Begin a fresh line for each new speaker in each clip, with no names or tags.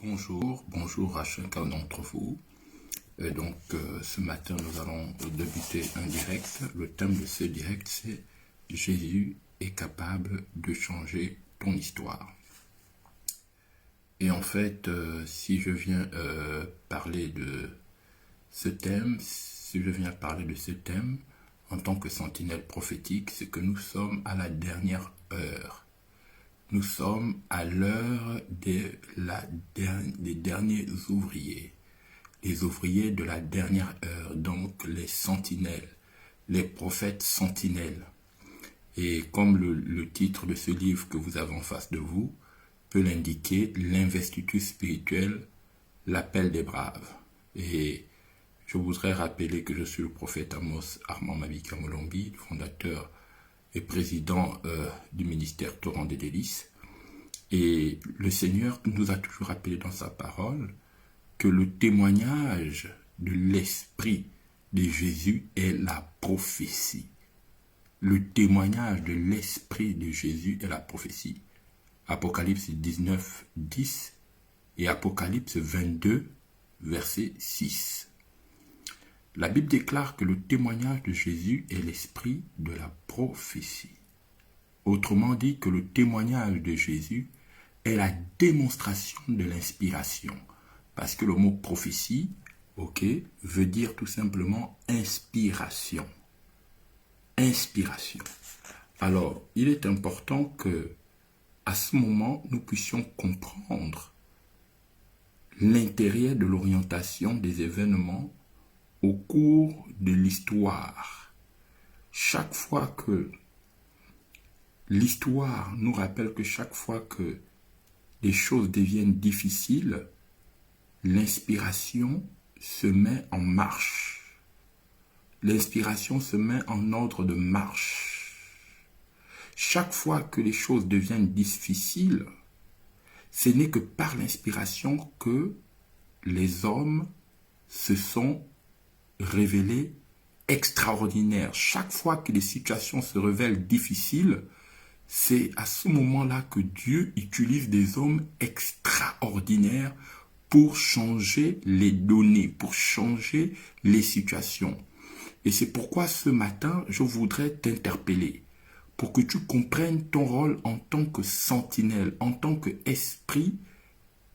Bonjour à chacun d'entre vous. Ce matin, nous allons débuter un direct. Le thème de ce direct, c'est Jésus est capable de changer ton histoire. Et en fait, si je viens parler de ce thème, en tant que sentinelle prophétique, c'est que nous sommes à la dernière heure. Nous sommes à l'heure des derniers ouvriers, les ouvriers de la dernière heure, donc les sentinelles, les prophètes sentinelles. Et comme le titre de ce livre que vous avez en face de vous peut l'indiquer, l'investiture spirituelle, l'appel des braves. Et je voudrais rappeler que je suis le prophète Amos Armand Mabika Molombi, fondateur et président du ministère Torrent des Délices. Et le Seigneur nous a toujours rappelé dans sa parole que le témoignage de l'Esprit de Jésus est la prophétie. Le témoignage de l'Esprit de Jésus est la prophétie. Apocalypse 19, 10 et Apocalypse 22, verset 6. La Bible déclare que le témoignage de Jésus est l'esprit de la prophétie. Autrement dit, que le témoignage de Jésus est la démonstration de l'inspiration. Parce que le mot prophétie, veut dire tout simplement inspiration. Inspiration. Alors, il est important que, à ce moment, nous puissions comprendre l'intérêt de l'orientation des événements au cours de l'histoire. Chaque fois que l'histoire nous rappelle que chaque fois que les choses deviennent difficiles, l'inspiration se met en marche. L'inspiration se met en ordre de marche. Chaque fois que les choses deviennent difficiles, ce n'est que par l'inspiration que les hommes se sont révélés extraordinaires. Chaque fois que les situations se révèlent difficiles, c'est à ce moment-là que Dieu utilise des hommes extraordinaires pour changer les données, pour changer les situations. Et c'est pourquoi ce matin, je voudrais t'interpeller pour que tu comprennes ton rôle en tant que sentinelle, en tant que esprit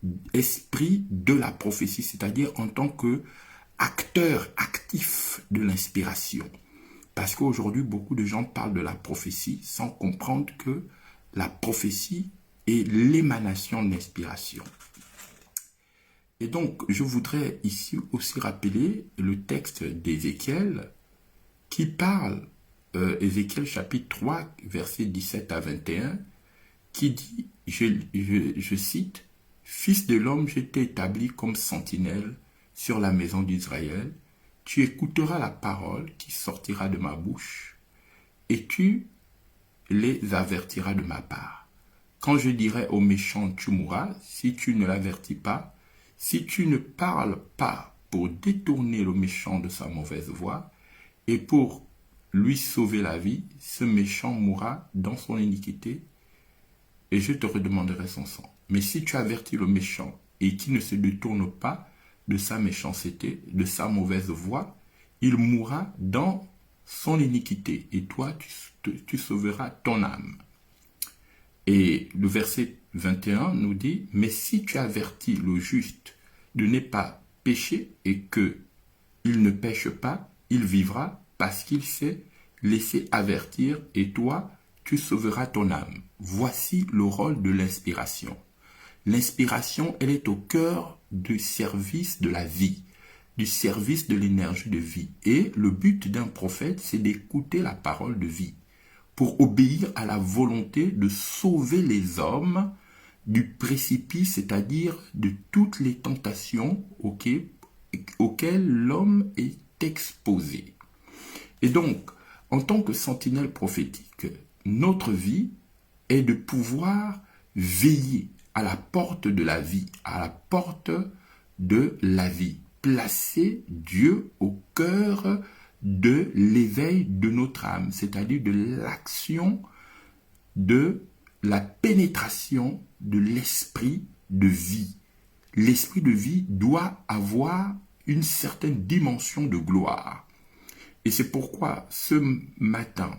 de la prophétie, c'est-à-dire en tant que acteur actif de l'inspiration. Parce qu'aujourd'hui, beaucoup de gens parlent de la prophétie sans comprendre que la prophétie est l'émanation de l'inspiration. Et donc, je voudrais ici aussi rappeler le texte d'Ézéchiel qui parle, Ézéchiel chapitre 3, versets 17 à 21, qui dit, je cite, « Fils de l'homme, je t'ai établi comme sentinelle sur la maison d'Israël. Tu écouteras la parole qui sortira de ma bouche, et tu les avertiras de ma part. Quand je dirai aux méchants, tu mourras, si tu ne l'avertis pas, si tu ne parles pas pour détourner le méchant de sa mauvaise voie, et pour lui sauver la vie, ce méchant mourra dans son iniquité, et je te redemanderai son sang. Mais si tu avertis le méchant, et qui ne se détourne pas de sa méchanceté, de sa mauvaise voie, il mourra dans son iniquité, et toi, tu sauveras ton âme. » Et le verset 21 nous dit, « Mais si tu avertis le juste de ne pas pécher, et que il ne pêche pas, il vivra, parce qu'il s'est laissé avertir, et toi, tu sauveras ton âme. » Voici le rôle de l'inspiration. L'inspiration, elle est au cœur du service de la vie, du service de l'énergie de vie. Et le but d'un prophète, c'est d'écouter la parole de vie pour obéir à la volonté de sauver les hommes du précipice, c'est-à-dire de toutes les tentations auxquelles l'homme est exposé. Et donc, en tant que sentinelle prophétique, notre vie est de pouvoir veiller à la porte de la vie, à la porte de la vie. Placer Dieu au cœur de l'éveil de notre âme, c'est-à-dire de l'action, de la pénétration de l'esprit de vie. l'esprit de vie doit avoir une certaine dimension de gloire. Et c'est pourquoi ce matin,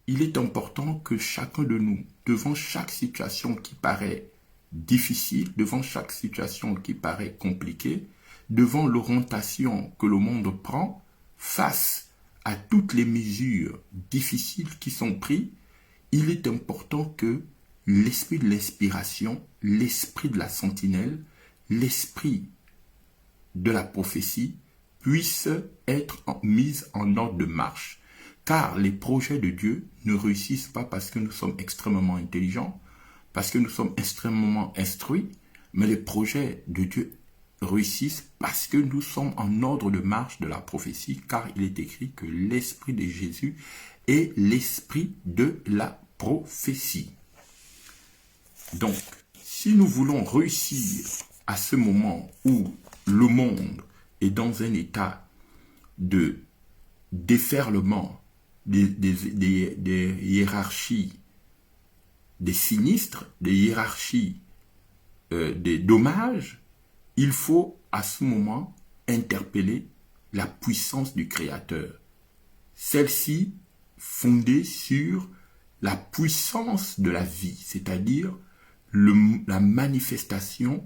il est important que chacun de nous, devant chaque situation qui paraît difficile, devant chaque situation qui paraît compliquée, devant l'orientation que le monde prend, face à toutes les mesures difficiles qui sont prises, il est important que l'esprit de l'inspiration, l'esprit de la sentinelle, l'esprit de la prophétie puisse être mis en ordre de marche. Car les projets de Dieu ne réussissent pas parce que nous sommes extrêmement intelligents, parce que nous sommes extrêmement instruits, mais les projets de Dieu réussissent parce que nous sommes en ordre de marche de la prophétie, car il est écrit que l'esprit de Jésus est l'esprit de la prophétie. Donc, si nous voulons réussir à ce moment où le monde est dans un état de déferlement des hiérarchies, des sinistres, des hiérarchies, des dommages, il faut à ce moment interpeller la puissance du Créateur. Celle-ci fondée sur la puissance de la vie, c'est-à-dire la manifestation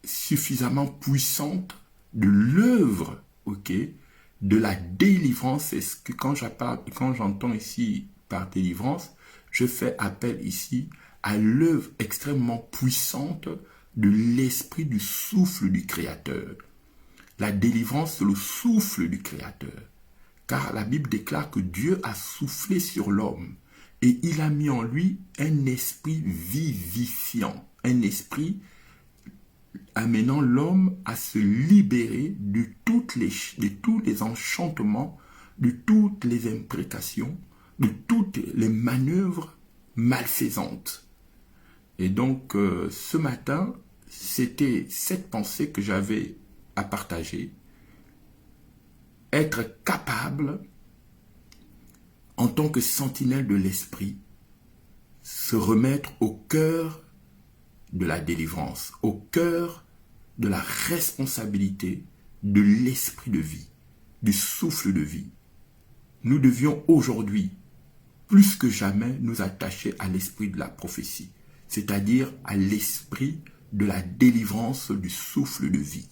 suffisamment puissante de l'œuvre, de la délivrance. C'est ce que quand j'entends ici par délivrance, je fais appel ici à l'œuvre extrêmement puissante de l'esprit du souffle du Créateur. La délivrance, c'est le souffle du Créateur. Car la Bible déclare que Dieu a soufflé sur l'homme et il a mis en lui un esprit vivifiant, un esprit amenant l'homme à se libérer de tous les enchantements, de toutes les imprécations, de toutes les manœuvres malfaisantes. Et donc, ce matin, c'était cette pensée que j'avais à partager. Être capable, en tant que sentinelle de l'esprit, se remettre au cœur de la délivrance, au cœur de la responsabilité de l'esprit de vie, du souffle de vie. Nous devions aujourd'hui, plus que jamais, nous attacher à l'esprit de la prophétie, c'est-à-dire à l'esprit de la délivrance du souffle de vie.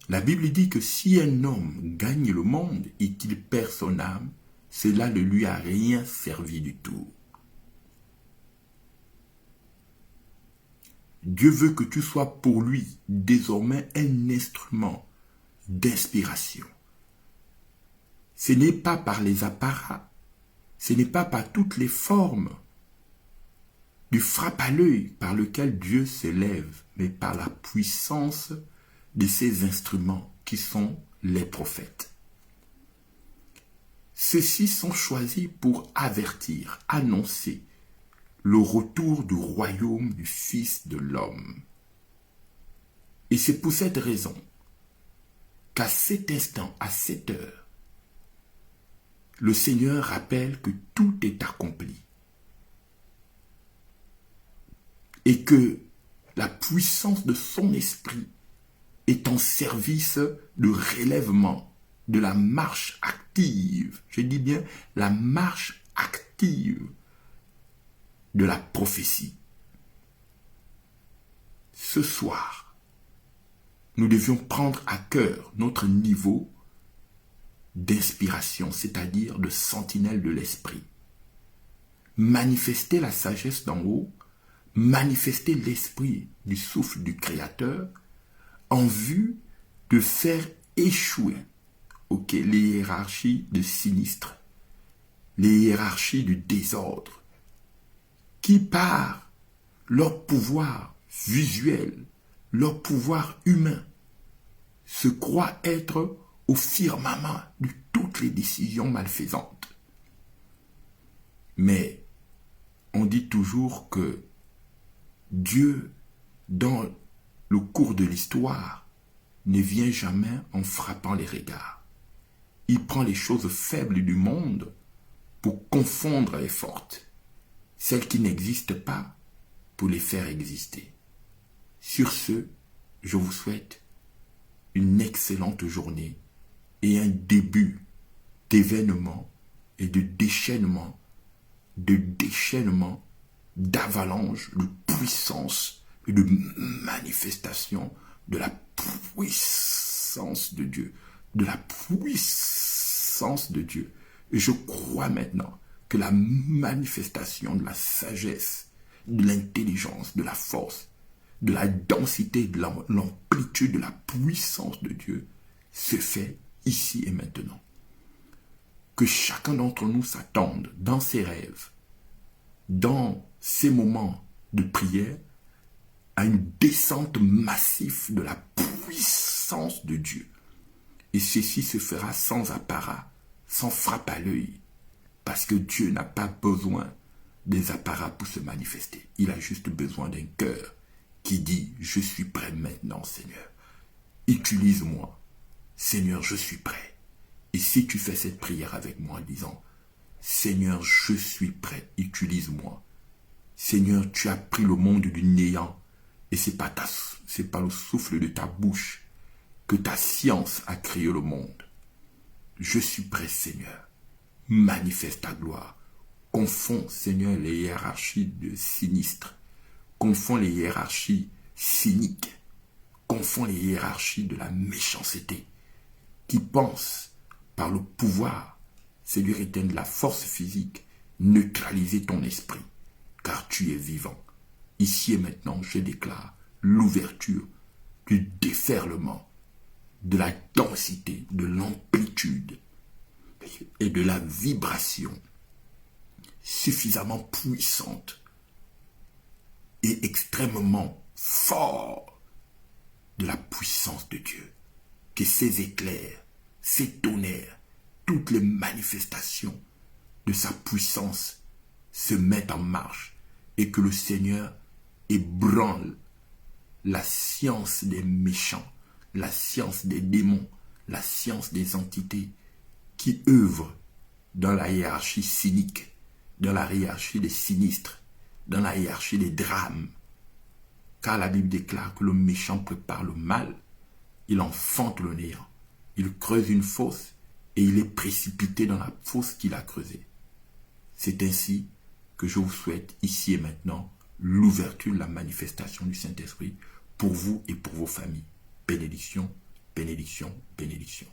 La Bible dit que si un homme gagne le monde et qu'il perd son âme, cela ne lui a rien servi du tout. Dieu veut que tu sois pour lui désormais un instrument d'inspiration. Ce n'est pas par les apparats, ce n'est pas par toutes les formes du frappe à l'œil par lequel Dieu s'élève, mais par la puissance de ces instruments qui sont les prophètes. Ceux-ci sont choisis pour avertir, annoncer le retour du royaume du Fils de l'homme. Et c'est pour cette raison qu'à cet instant, à cette heure, le Seigneur rappelle que tout est accompli et que la puissance de son esprit est en service de relèvement, de la marche active, je dis bien la marche active de la prophétie. Ce soir, nous devions prendre à cœur notre niveau d'inspiration, c'est-à-dire de sentinelle de l'esprit. Manifester la sagesse d'en haut, manifester l'esprit du souffle du Créateur en vue de faire échouer les hiérarchies de sinistre, les hiérarchies du désordre, qui par leur pouvoir visuel, leur pouvoir humain, se croient être au firmament de toutes les décisions malfaisantes. Mais on dit toujours que Dieu, dans le cours de l'histoire, ne vient jamais en frappant les regards. Il prend les choses faibles du monde pour confondre les fortes, celles qui n'existent pas pour les faire exister. Sur ce, je vous souhaite une excellente journée et un début d'événements et de déchaînement, d'avalanche, de puissance et de manifestation de la puissance de Dieu. De la puissance de Dieu. Et je crois maintenant que la manifestation de la sagesse, de l'intelligence, de la force, de la densité, de l'amplitude, de la puissance de Dieu se fait ici et maintenant. Que chacun d'entre nous s'attende dans ses rêves, dans ses moments de prière, à une descente massive de la puissance de Dieu. Et ceci se fera sans apparat, sans frappe à l'œil, parce que Dieu n'a pas besoin des apparats pour se manifester. Il a juste besoin d'un cœur qui dit « Je suis prêt maintenant, Seigneur. Utilise-moi. Seigneur, je suis prêt. » Et si tu fais cette prière avec moi en disant « Seigneur, je suis prêt, utilise-moi. » Seigneur, tu as pris le monde du néant et c'est pas le souffle de ta bouche que ta science a créé le monde. Je suis prêt, Seigneur. Manifeste ta gloire. Confonds, Seigneur, les hiérarchies de sinistres. Confonds les hiérarchies cyniques. Confonds les hiérarchies de la méchanceté qui pensent par le pouvoir, Seigneur éternel, de la force physique, neutraliser ton esprit, car tu es vivant. Ici et maintenant, je déclare l'ouverture du déferlement, de la densité, de l'amplitude et de la vibration suffisamment puissante et extrêmement fort de la puissance de Dieu. Que ces éclairs, ces tonnerres, toutes les manifestations de sa puissance se mettent en marche et que le Seigneur ébranle la science des méchants, la science des démons, la science des entités qui œuvrent dans la hiérarchie cynique, dans la hiérarchie des sinistres, dans la hiérarchie des drames. Car la Bible déclare que le méchant prépare le mal, il enfante le néant, il creuse une fosse et il est précipité dans la fosse qu'il a creusée. C'est ainsi que je vous souhaite ici et maintenant l'ouverture de la manifestation du Saint-Esprit pour vous et pour vos familles. Bénédiction, bénédiction, bénédiction.